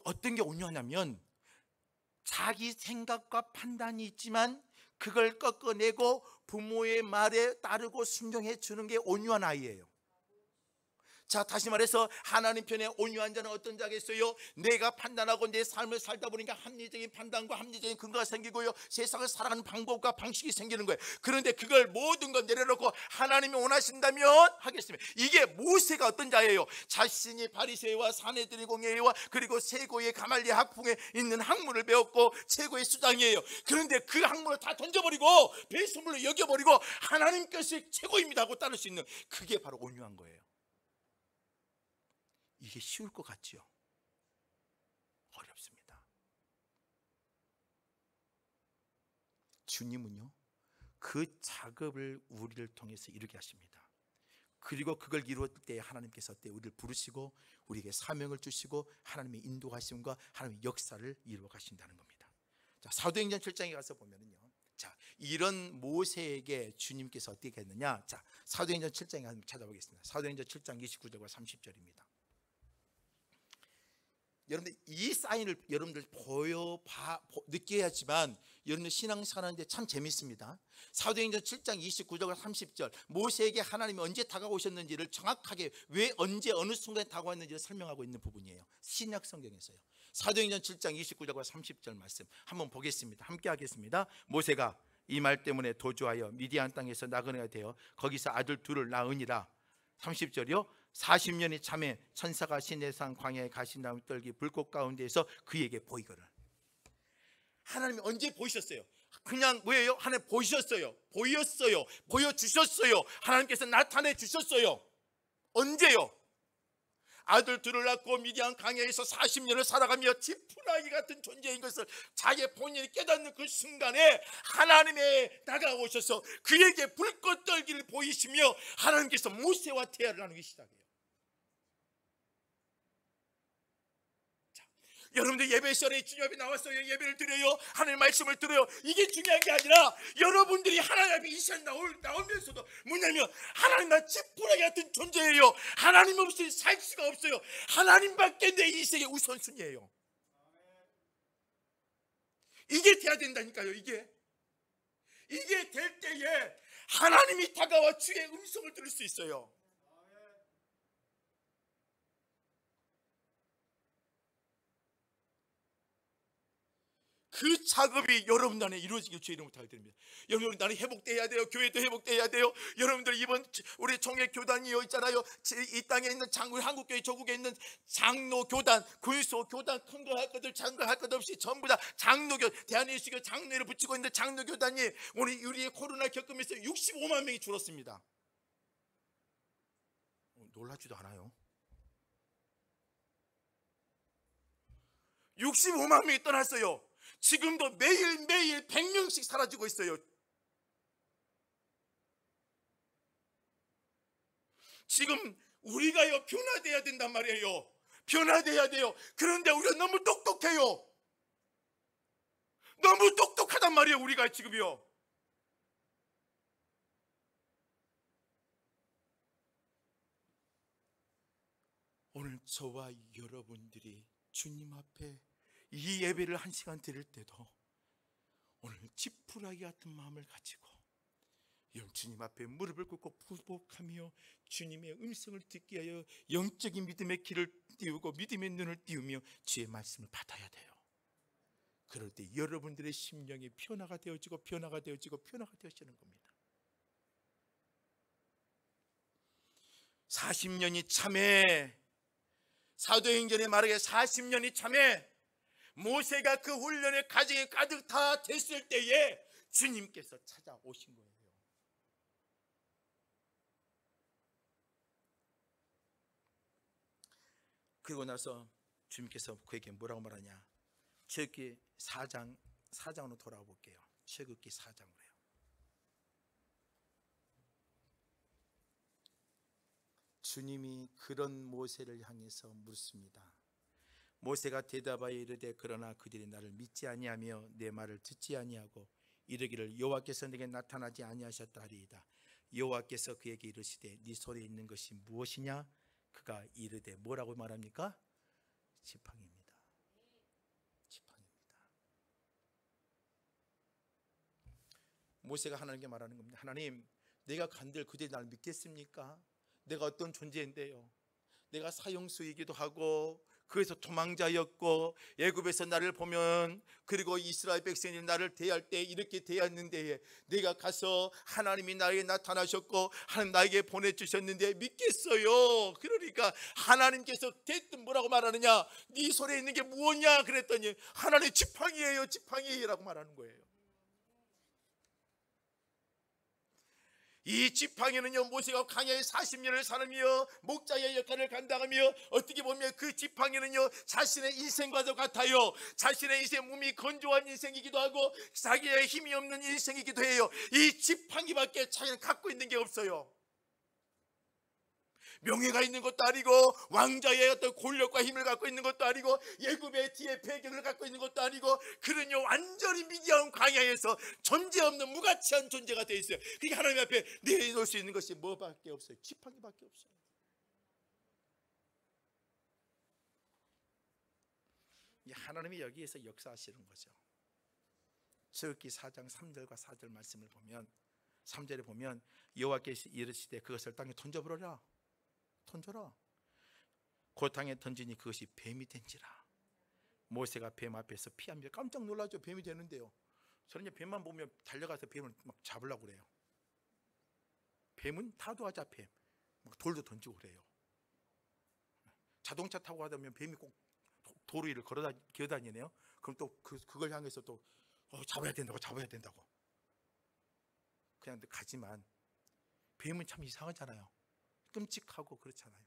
S1: 어떤 게 온유하냐면 자기 생각과 판단이 있지만 그걸 꺾어내고 부모의 말에 따르고 순종해 주는 게 온유한 아이예요. 자, 다시 말해서 하나님 편에 온유한 자는 어떤 자겠어요? 내가 판단하고 내 삶을 살다 보니까 합리적인 판단과 합리적인 근거가 생기고요, 세상을 살아가는 방법과 방식이 생기는 거예요. 그런데 그걸 모든 걸 내려놓고 하나님이 원하신다면 하겠습니다. 이게 모세가 어떤 자예요? 자신이 바리새와 사내들의 공예와 그리고 세고의 가말리엘 학풍에 있는 학문을 배웠고 최고의 수장이에요. 그런데 그 학문을 다 던져버리고 배수물로 여겨버리고 하나님께서 최고입니다 하고 따를 수 있는, 그게 바로 온유한 거예요. 이게 쉬울 것 같지요? 어렵습니다. 주님은요 그 작업을 우리를 통해서 이루게 하십니다. 그리고 그걸 이루었을 때 하나님께서 우리를 부르시고 우리에게 사명을 주시고 하나님의 인도하심과 하나님의 역사를 이루어 가신다는 겁니다. 자, 사도행전 7장에 가서 보면은요, 자, 이런 모세에게 주님께서 어떻게 했느냐? 자, 사도행전 7장에 한번 찾아보겠습니다. 사도행전 7장 29절과 30절입니다. 여러분들 이 사인을 여러분들 느껴야지만 여러분들 신앙생활하는데 참 재밌습니다. 사도행전 7장 29절과 30절, 모세에게 하나님이 언제 다가오셨는지를 정확하게 왜 언제 어느 순간에 다가왔는지를 설명하고 있는 부분이에요. 신약 성경에서요. 사도행전 7장 29절과 30절 말씀 한번 보겠습니다. 함께 하겠습니다. 모세가 이 말 때문에 도주하여 미디안 땅에서 나그네가 되어 거기서 아들 둘을 낳으니라. 30절이요. 40년이 참에 천사가 시내산 광야에 가신 다음 떨기 불꽃 가운데에서 그에게 보이거늘. 하나님이 언제 보이셨어요? 그냥 뭐예요? 하나님 보이셨어요. 보였어요. 보여주셨어요. 하나님께서 나타내 주셨어요. 언제요? 아들 둘을 낳고 미디안 광야에서 40년을 살아가며 지푸라기 같은 존재인 것을 자기 본인이 깨닫는 그 순간에 하나님의 다가오셔서 그에게 불꽃 떨기를 보이시며 하나님께서 모세와 대화를 나누기 시작해요. 여러분들 예배 시간에 주님 앞에 나왔어요. 예배를 드려요. 하나님의 말씀을 들어요. 이게 중요한 게 아니라 여러분들이 하나님 앞에 이 시간 나오면서도 뭐냐면 하나님 나 지푸라기 같은 존재예요. 하나님 없이 살 수가 없어요. 하나님밖에 내 인생의 우선순위예요. 이게 돼야 된다니까요. 이게 될 때에 하나님이 다가와 주의 음성을 들을 수 있어요. 그 작업이 여러분 안에 이루어지길 주의 이름으로 부탁드립니다. 여러분, 나는 회복돼야 돼요. 교회도 회복돼야 돼요. 여러분들 이번 우리 총회교단이요 있잖아요. 이 땅에 있는 우리 한국교회 조국에 있는 장로교단, 군소교단, 큰 거 할 것들 작은 거 할 것 없이 전부 다 장로교, 대한예수교 장로를 붙이고 있는 장로교단이 우리의 코로나 겪으면서 65만 명이 줄었습니다. 놀라지도 않아요. 65만 명이 떠났어요. 지금도 매일매일 100명씩 사라지고 있어요. 지금 우리가요 변화돼야 된단 말이에요. 변화돼야 돼요. 그런데 우리가 너무 똑똑해요. 너무 똑똑하단 말이에요. 우리가 지금요. 오늘 저와 여러분들이 주님 앞에 이 예배를 1시간 드릴 때도 오늘 지푸라기 같은 마음을 가지고 주님 앞에 무릎을 꿇고 부복하며 주님의 음성을 듣게 하여 영적인 믿음의 길을 띄우고 믿음의 눈을 띄우며 주의 말씀을 받아야 돼요. 그럴 때 여러분들의 심령이 변화가 되어지고 변화가 되어지고 변화가 되어지는 겁니다. 40년이 참에, 사도행전에 말하기에 40년이 참에 모세가 그 훈련의 과정이 가득 다 됐을 때에 주님께서 찾아오신 거예요. 그리고 나서 주님께서 그에게 뭐라고 말하냐? 출애굽기 4장으로 돌아가 볼게요. 출애굽기 4장으로요. 주님이 그런 모세를 향해서 묻습니다. 모세가 대답하여 이르되 그러나 그들이 나를 믿지 아니하며 내 말을 듣지 아니하고 이르기를 여호와께서 내게 나타나지 아니하셨다 하리이다. 여호와께서 그에게 이르시되 네 손에 있는 것이 무엇이냐? 그가 이르되 뭐라고 말합니까? 지팡이입니다. 지팡이입니다. 모세가 하나님께 말하는 겁니다. 하나님, 내가 간들 그들이 나를 믿겠습니까? 내가 어떤 존재인데요, 내가 사형수이기도 하고 그래서 도망자였고 애굽에서 나를 보면, 그리고 이스라엘 백성이 나를 대할 때 이렇게 대했는데 내가 가서 하나님이 나에게 나타나셨고 하나님 나에게 보내주셨는데 믿겠어요. 그러니까 하나님께서 대뜸 뭐라고 말하느냐? 네 손에 있는 게 무엇냐? 그랬더니 하나님 지팡이예요, 지팡이라고 말하는 거예요. 이 지팡이는요, 모세가 광야에 40년을 살으며 목자의 역할을 감당하며 어떻게 보면 그 지팡이는요 자신의 인생과도 같아요. 자신의 인생, 몸이 건조한 인생이기도 하고 자기의 힘이 없는 인생이기도 해요. 이 지팡이밖에 자기는 갖고 있는 게 없어요. 명예가 있는 것도 아니고 왕자의 어떤 권력과 힘을 갖고 있는 것도 아니고 애굽의 뒤에 배경을 갖고 있는 것도 아니고, 그는요 완전히 미디어한 광야에서 존재없는 무가치한 존재가 되어 있어요. 그게 하나님 앞에 내놓을 수 있는 것이 뭐밖에 없어요? 지팡이밖에 없어요. 하나님이 여기에서 역사하시는 거죠. 출애굽기 4장 3절과 4절 말씀을 보면, 3절에 보면 여호와께서 이르시되 그것을 땅에 던져버려라. 던져라. 그 땅에 던지니 그것이 뱀이 된지라. 모세가 뱀 앞에서 피하며 깜짝 놀라죠. 뱀이 되는데요. 저는 뱀만 보면 달려가서 뱀을 막 잡으려고 그래요. 뱀은 타도하자 뱀, 막 돌도 던지고 그래요. 자동차 타고 가다 보면 뱀이 꼭 도로 위를 기어다니네요. 그럼 또 그걸 향해서 또 잡아야 된다고 그냥 가지만, 뱀은 참 이상하잖아요. 끔찍하고 그렇잖아요.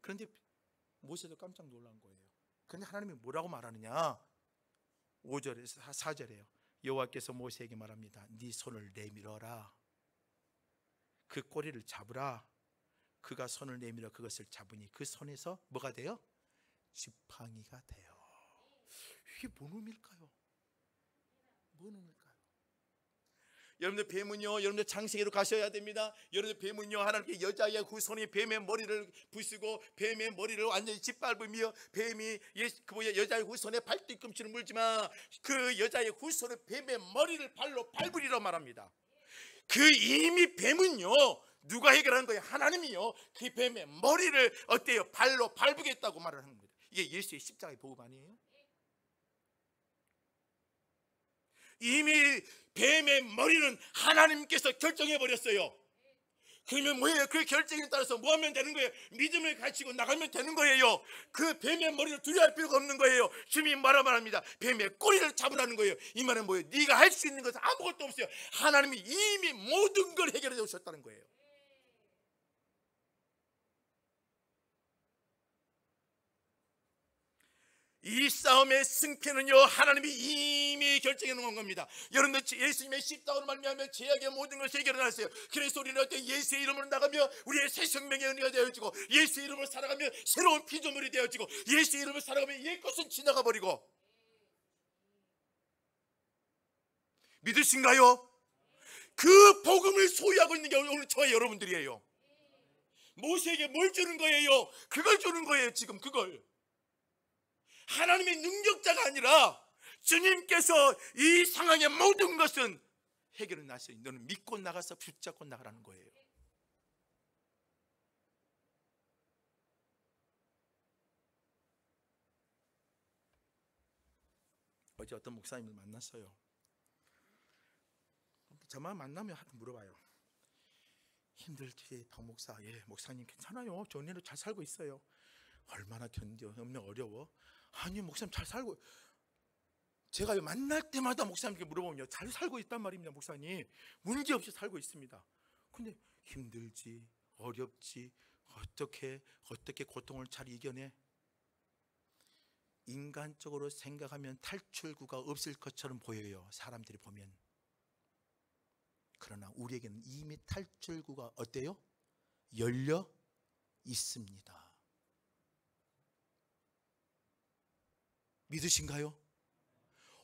S1: 그런데 모세도 깜짝 놀란 거예요. 그런데 하나님이 뭐라고 말하느냐? 5절에서 4절에요. 여호와께서 모세에게 말합니다. 네 손을 내밀어라. 그 꼬리를 잡으라. 그가 손을 내밀어 그것을 잡으니 그 손에서 뭐가 돼요? 지팡이가 돼요. 이게 뭔 의미일까요? 뭔 의미일까요? 여러분들 뱀은요, 여러분들 창세기로 가셔야 됩니다. 여러분들 뱀은요, 하나님께 여자의 후손이 뱀의 머리를 부수고 뱀의 머리를 완전히 짓밟으며, 뱀이 여자의 후손의 발뒤꿈치를 물지만 그 여자의 후손은 뱀의 머리를 발로 밟으리라 말합니다. 그 이미 뱀은요 누가 해결하는 거예요? 하나님이요 그 뱀의 머리를 어때요? 발로 밟으겠다고 말을 하는 겁니다. 이게 예수의 십자가의 복음 아니에요? 이미 뱀의 머리는 하나님께서 결정해 버렸어요. 그러면 뭐예요? 그 결정에 따라서 뭐 하면 되는 거예요? 믿음을 가지고 나가면 되는 거예요. 그 뱀의 머리를 두려워할 필요가 없는 거예요. 주님이 말합니다. 뱀의 꼬리를 잡으라는 거예요. 이 말은 뭐예요? 네가 할 수 있는 것은 아무것도 없어요. 하나님이 이미 모든 걸 해결해 주셨다는 거예요. 이 싸움의 승패는요 하나님이 이미 결정해 놓은 겁니다. 여러분들 예수님의 십자가로 말미암아 죄악의 모든 것을 해결해놨어요. 그래서 우리는 어때? 예수의 이름으로 나가며 우리의 새 생명의 은혜가 되어지고, 예수의 이름으로 살아가며 새로운 피조물이 되어지고, 예수의 이름으로 살아가며 옛 것은 지나가 버리고. 믿으신가요? 그 복음을 소유하고 있는 게 오늘 저와 여러분들이에요. 모세에게 뭘 주는 거예요? 그걸 주는 거예요. 지금 그걸. 하나님의 능력자가 아니라 주님께서 이 상황의 모든 것은 해결해 놨어요. 너는 믿고 나가서 붙잡고 나가라는 거예요. 어제 어떤 목사님을 만났어요. 저만 만나면 하여튼 물어봐요. 힘들지 박 목사? 예, 목사님 괜찮아요. 좋은 일로 잘 살고 있어요. 얼마나 견뎌? 너무 어려워? 아니 목사님 잘 살고. 제가 만날 때마다 목사님께 물어보면 잘 살고 있단 말입니다. 목사님 문제없이 살고 있습니다. 근데 힘들지 어렵지 어떻게 고통을 잘 이겨내? 인간적으로 생각하면 탈출구가 없을 것처럼 보여요. 사람들이 보면. 그러나 우리에게는 이미 탈출구가 어때요? 열려 있습니다. 믿으신가요?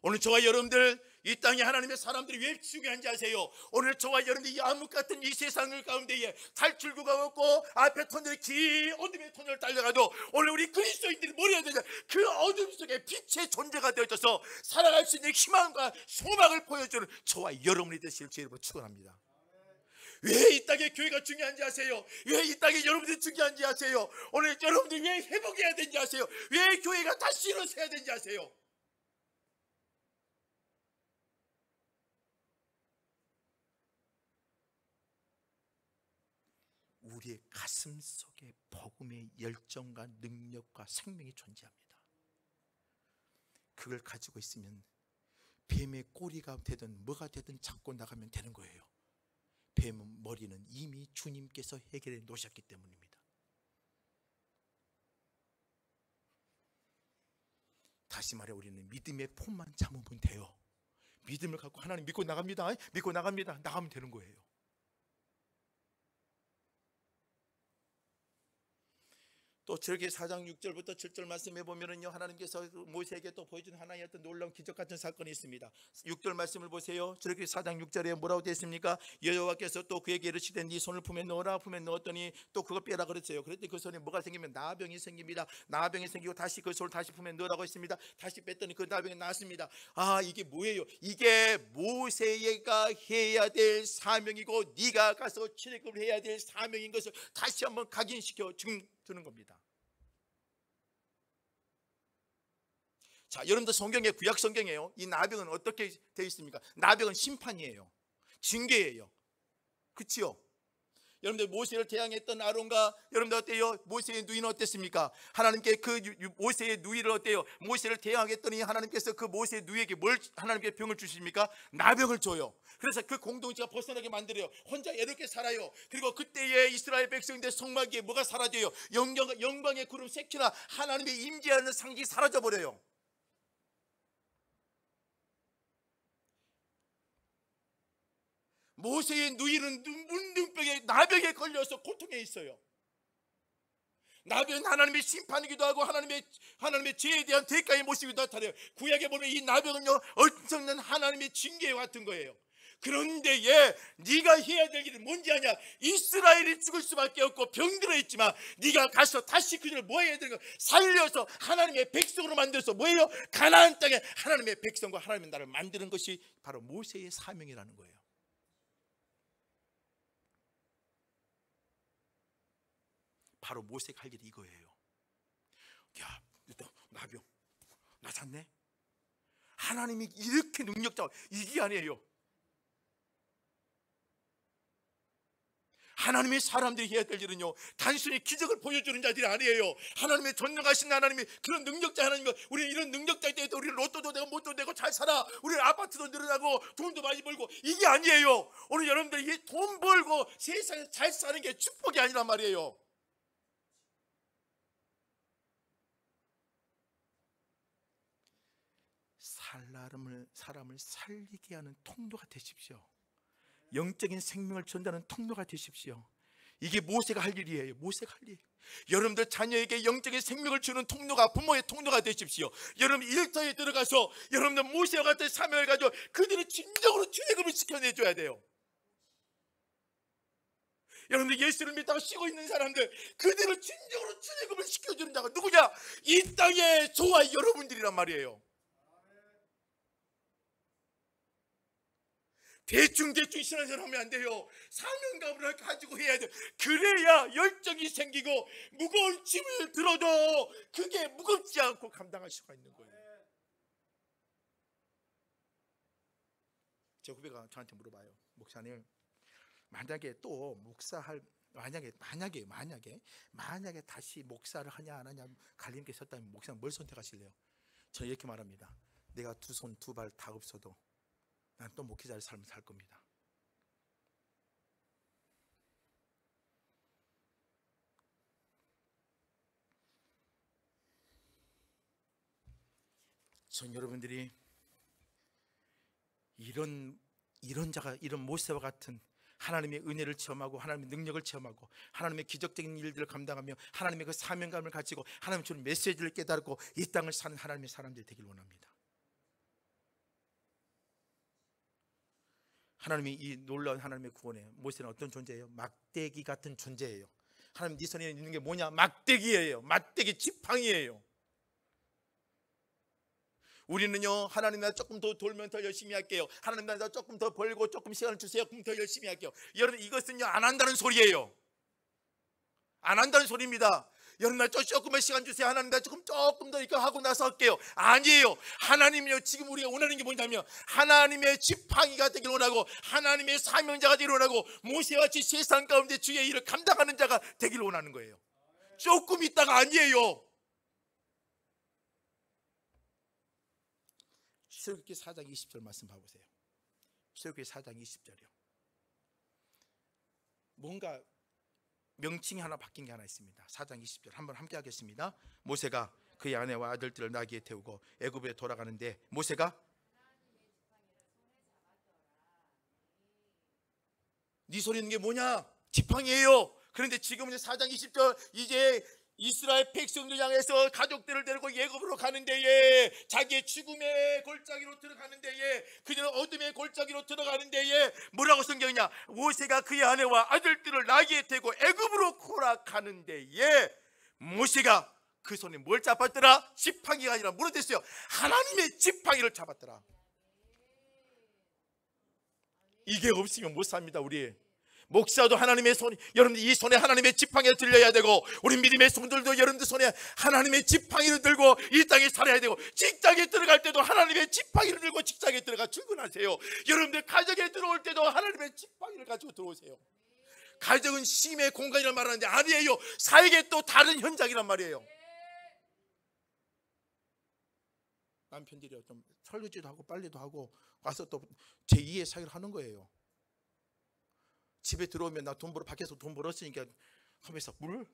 S1: 오늘 저와 여러분들 이 땅에 하나님의 사람들이 왜 중요한지 아세요? 오늘 저와 여러분들 이 암흑 같은 이 세상을 가운데에 탈출구가 없고 앞에 터널 긴 어둠의 터널을 달려가도 오늘 우리 그리스도인들이 뭘 해야 되냐? 그 어둠 속에 빛의 존재가 되어져서 살아갈 수 있는 희망과 소망을 보여주는 저와 여러분이 되실 주 여러분 축원합니다. 왜 이 땅에 교회가 중요한지 아세요? 왜 이 땅에 여러분들이 중요한지 아세요? 오늘 여러분들이 왜 회복해야 되는지 아세요? 왜 교회가 다시 일어서야 되는지 아세요? 우리의 가슴 속에 복음의 열정과 능력과 생명이 존재합니다. 그걸 가지고 있으면 뱀의 꼬리가 되든 뭐가 되든 잡고 나가면 되는 거예요. 뱀은 머리는 이미 주님께서 해결해 놓으셨기 때문입니다. 다시 말해 우리는 믿음의 폼만 잡으면 돼요. 믿음을 갖고 하나님 믿고 나갑니다. 믿고 나갑니다. 나가면 되는 거예요. 또 저렇게 4장 6절부터 7절 말씀해 보면은요, 하나님께서 모세에게 또 보여준 하나의 어떤 놀라운 기적 같은 사건이 있습니다. 6절 말씀을 보세요. 저렇게 4장 6절에 뭐라고 되어 있습니까? 여호와께서 또 그에게 이르시되 네 손을 품에 넣어라. 품에 넣었더니 또 그거 빼라 그랬어요. 그랬더니 그 손에 뭐가 생기면 나병이 생깁니다. 나병이 생기고 다시 그 손을 다시 품에 넣으라고 했습니다. 다시 뺐더니 그 나병이 나았습니다. 아, 이게 뭐예요? 이게 모세가 해야 될 사명이고 네가 가서 출애굽을 해야 될 사명인 것을 다시 한번 각인시켜 주는 겁니다. 자, 여러분들 성경의 구약 성경이에요. 이 나병은 어떻게 되어 있습니까? 나병은 심판이에요. 징계예요. 그렇지요? 여러분들 모세를 대항했던 아론과 여러분들 어때요? 모세의 누이는 어땠습니까? 하나님께 그 모세의 누이를 어때요? 모세를 대항했더니 하나님께서 그 모세의 누이에게 뭘 하나님께 병을 주십니까? 나병을 줘요. 그래서 그 공동체가 벗어나게 만들어요. 혼자 애롭게 살아요. 그리고 그때의 이스라엘 백성들 성막에 뭐가 사라져요? 영광의 구름 세키나 하나님의 임재하는 상징이 사라져버려요. 모세의 누이는 문둥병에 나병에 걸려서 고통에 있어요. 나병은 하나님의 심판이기도 하고 하나님의 죄에 대한 대가의 모습이기도 나타나요. 구약에 보면 이 나병은요 엄청난 하나님의 징계 같은 거예요. 그런데 네가 해야 될 일은 뭔지 아냐? 이스라엘이 죽을 수밖에 없고 병들어 있지만 네가 가서 다시 그들을 뭐 해야 되는 거? 살려서 하나님의 백성으로 만들어서 뭐예요? 가나안 땅에 하나님의 백성과 하나님의 나라를 만드는 것이 바로 모세의 사명이라는 거예요. 바로 모세가 할 일이 이거예요. 야, 나병 나았네. 하나님이 이렇게 능력자, 이게 아니에요. 하나님의 사람들이 해야 될 일은요 단순히 기적을 보여주는 자들이 아니에요. 하나님의 전능하신 하나님이 그런 능력자 하나님이, 우리는 이런 능력자일 때에도 우리는 로또도 되고 뭣도 되고 잘 살아, 우리는 아파트도 늘어나고 돈도 많이 벌고, 이게 아니에요. 오늘 여러분들이 돈 벌고 세상에서 잘 사는 게 축복이 아니란 말이에요. 사람을 살리게 하는 통로가 되십시오. 영적인 생명을 전달하는 통로가 되십시오. 이게 모세가 할 일이에요. 모세가 할 일. 여러분들 자녀에게 영적인 생명을 주는 통로가 부모의 통로가 되십시오. 여러분 일터에 들어가서 여러분들 모세와 같은 사명을 가지고 그들을 진정으로 출애굽을 시켜내줘야 돼요. 여러분들 예수를 믿다가 쉬고 있는 사람들, 그대로 진정으로 출애굽을 시켜주는 자가 누구냐? 이 땅의 저와 여러분들이란 말이에요. 대충 신앙생활 하면 안 돼요. 사명감을 가지고 해야 돼요. 그래야 열정이 생기고 무거운 짐을 들어도 그게 무겁지 않고 감당할 수가 있는 거예요. 제 후배가 저한테 물어봐요. 목사님, 만약에 또 목사할 만약에 다시 목사를 하냐 안 하냐 갈림께 섰다면 목사는 뭘 선택하실래요? 저는 이렇게 말합니다. 내가 두 손 두 발 다 없어도 난 또 목회자의 삶을 살 겁니다. 전 여러분들이 이런 모세와 같은 하나님의 은혜를 체험하고 하나님의 능력을 체험하고 하나님의 기적적인 일들을 감당하며 하나님의 그 사명감을 가지고 하나님 주는 메시지를 깨닫고 이 땅을 사는 하나님의 사람들이 되길 원합니다. 하나님이 이 놀라운 하나님의 구원에 모세는 어떤 존재예요? 막대기 같은 존재예요. 하나님 네 손에 있는 게 뭐냐? 막대기예요. 막대기 지팡이예요. 우리는요, 하나님 나 조금 더 돌면 더 열심히 할게요. 하나님 나 조금 더 벌고 조금 시간을 주세요. 그럼 더 열심히 할게요. 여러분, 이것은요 안 한다는 소리예요. 안 한다는 소리입니다. 여러분 나 조금만 시간 주세요. 하나님 나 조금 더 이거 하고 나서 할게요. 아니에요. 하나님이요, 지금 우리가 원하는 게 뭐냐면 하나님의 지팡이가 되길 원하고 하나님의 사명자가 되길 원하고 모세와같이 세상 가운데 주의 일을 감당하는 자가 되길 원하는 거예요. 조금 있다가 아니에요. 출애굽기 4장 20절 말씀 봐보세요. 출애굽기 4장 20절이요. 뭔가 명칭이 하나 바뀐 게 하나 있습니다. 4장 20절 한번 함께 하겠습니다. 모세가 그의 아내와 아들들을 나귀에 태우고 애굽에 돌아가는데 모세가 네 손에 있는 게 뭐냐? 지팡이에요. 그런데 지금은 4장 20절 이제 이스라엘 백성들 향해서 가족들을 데리고 애굽으로 가는 데에 자기의 죽음의 골짜기로 들어가는 데에 그들은 어둠의 골짜기로 들어가는 데에 뭐라고 성경이냐? 모세가 그의 아내와 아들들을 나귀에 태고 애굽으로 돌아가는 데에 모세가 그 손에 뭘 잡았더라? 지팡이가 아니라 뭐로 됐어요? 하나님의 지팡이를 잡았더라. 이게 없으면 못 삽니다. 우리 목사도 하나님의 손, 여러분들 이 손에 하나님의 지팡이를 들려야 되고 우리 믿음의 성들도 여러분들 손에 하나님의 지팡이를 들고 이 땅에 살아야 되고 직장에 들어갈 때도 하나님의 지팡이를 들고 직장에 들어가 출근하세요. 여러분들 가정에 들어올 때도 하나님의 지팡이를 가지고 들어오세요. 가정은 쉼의 공간이란 말하는데 아니에요. 사역의 또 다른 현장이란 말이에요. 남편들이 좀 설거지도 하고 빨래도 하고 와서 또 제2의 사역을 하는 거예요. 집에 들어오면 나 돈 벌어, 밖에서 돈 벌었으니까 하면서 물?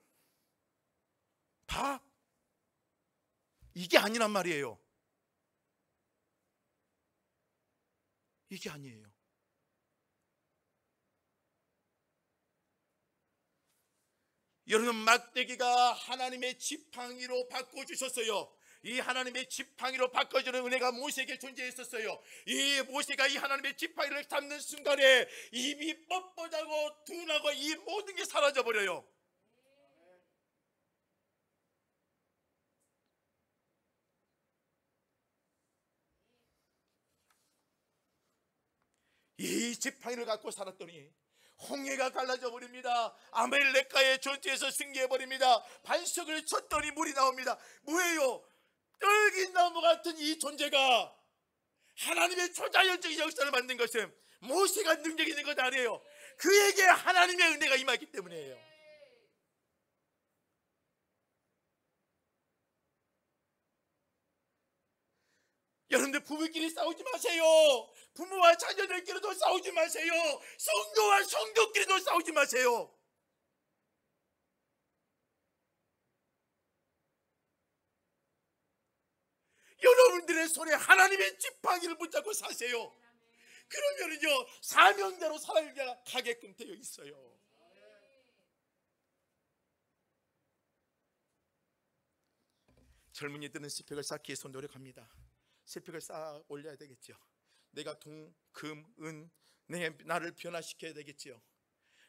S1: 밥? 이게 아니란 말이에요. 이게 아니에요. 여러분, 막대기가 하나님의 지팡이로 바꿔주셨어요. 이 하나님의 지팡이로 바꿔주는 은혜가 모세에게 존재했었어요. 이 모세가 이 하나님의 지팡이를 잡는 순간에 입이 뻣뻣하고 둔하고 이 모든 게 사라져버려요. 이 지팡이를 갖고 살았더니 홍해가 갈라져 버립니다. 아말렉과의 전투에서 승리해버립니다. 반석을 쳤더니 물이 나옵니다. 뭐예요? 떨기나무 같은 이 존재가 하나님의 초자연적인 역사를 만든 것은 모세가 능력이 있는 것 아니에요. 그에게 하나님의 은혜가 임하기 때문이에요. 여러분들 부부끼리 싸우지 마세요. 부모와 자녀들끼리도 싸우지 마세요. 성도와 성도끼리도 싸우지 마세요. 여러분들의 손에 하나님의 지팡이를 붙잡고 사세요. 그러면은요 사명대로 살아가게끔 되어 있어요. 젊은이들은 스펙을 쌓기 위해서 노력합니다. 스펙을 쌓아 올려야 되겠죠. 내가 돈, 금, 은, 나를 변화시켜야 되겠죠.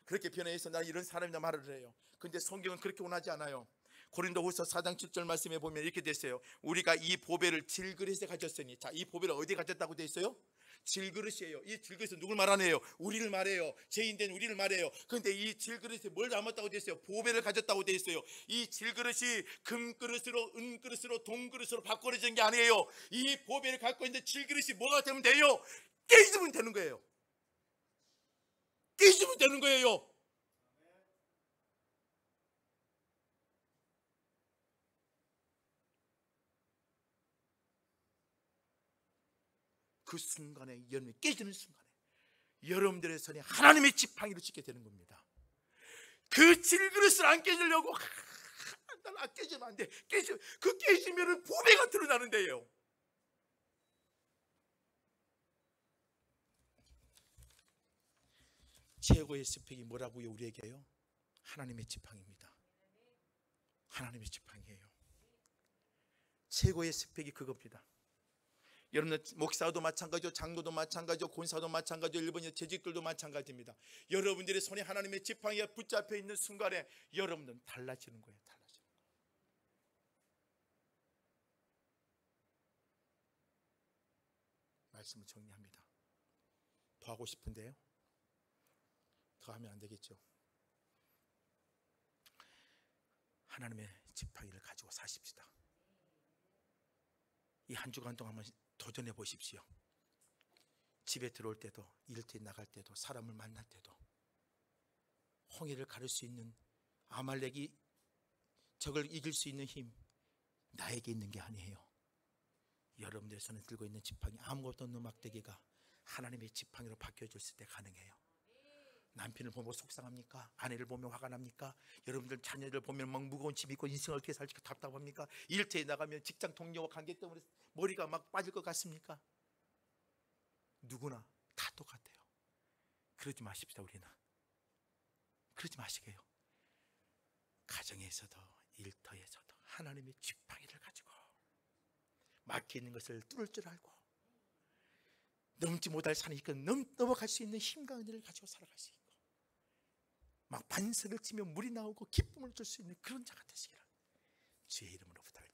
S1: 그렇게 변해서 나 이런 사람이다 말을 해요. 근데 성경은 그렇게 원하지 않아요. 고린도후서 4장 7절 말씀에 보면 이렇게 돼 있어요. 우리가 이 보배를 질그릇에 가졌으니, 자, 이 보배를 어디에 가졌다고 돼 있어요? 질그릇이에요. 이 질그릇은 누굴 말하네요? 우리를 말해요. 죄인된 우리를 말해요. 그런데 이 질그릇에 뭘 담았다고 돼 있어요? 보배를 가졌다고 돼 있어요. 이 질그릇이 금그릇으로, 은그릇으로, 동그릇으로 바꿔진 게 아니에요. 이 보배를 갖고 있는데 질그릇이 뭐가 되면 돼요? 깨지면 되는 거예요. 깨지면 되는 거예요. 그 순간에, 여러분이 깨지는 순간에 여러분들의 손에 하나님의 지팡이를 쥐게 되는 겁니다. 그 질그릇을 안 깨지려고 난 깨지면 안 돼. 그 깨지면 보배가 드러나는데요. 최고의 스펙이 뭐라고요? 우리에게요? 하나님의 지팡이입니다. 하나님의 지팡이에요. 최고의 스펙이 그겁니다. 여러분, 목사도 마찬가지고, 장로도 마찬가지고, 권사도 마찬가지고, 일본의 재직들도 마찬가지입니다. 여러분들의 손에 하나님의 지팡이가 붙잡혀 있는 순간에 여러분들은 달라지는 거예요. 달라지는 거예요. 말씀을 정리합니다. 더 하고 싶은데요, 더 하면 안 되겠죠. 하나님의 지팡이를 가지고 사십시다. 이 한 주간 동안 한번 도전해 보십시오. 집에 들어올 때도, 일터에 나갈 때도, 사람을 만날 때도 홍해를 가를 수 있는, 아말렉이 적을 이길 수 있는 힘 나에게 있는 게 아니에요. 여러분들의 손에 들고 있는 지팡이, 아무것도 없는 막대기가 하나님의 지팡이로 바뀌어졌을 때 가능해요. 남편을 보면 속상합니까? 아내를 보면 화가 납니까? 여러분들 자녀를 보면 막 무거운 짐 있고 인생을 어떻게 살지 답답합니까? 일터에 나가면 직장 동료와 관계 때문에 머리가 막 빠질 것 같습니까? 누구나 다 똑같아요. 그러지 마십시다. 우리는 그러지 마시게요. 가정에서도 일터에서도 하나님의 지팡이를 가지고 막혀있는 것을 뚫을 줄 알고, 넘지 못할 산이 있고 넘어갈 수 있는 힘과 은혜를 가지고 살아갈 수 있고, 막 반석을 치며 물이 나오고 기쁨을 줄 수 있는 그런 자가 되시기를 주의 이름으로 부탁드립니다.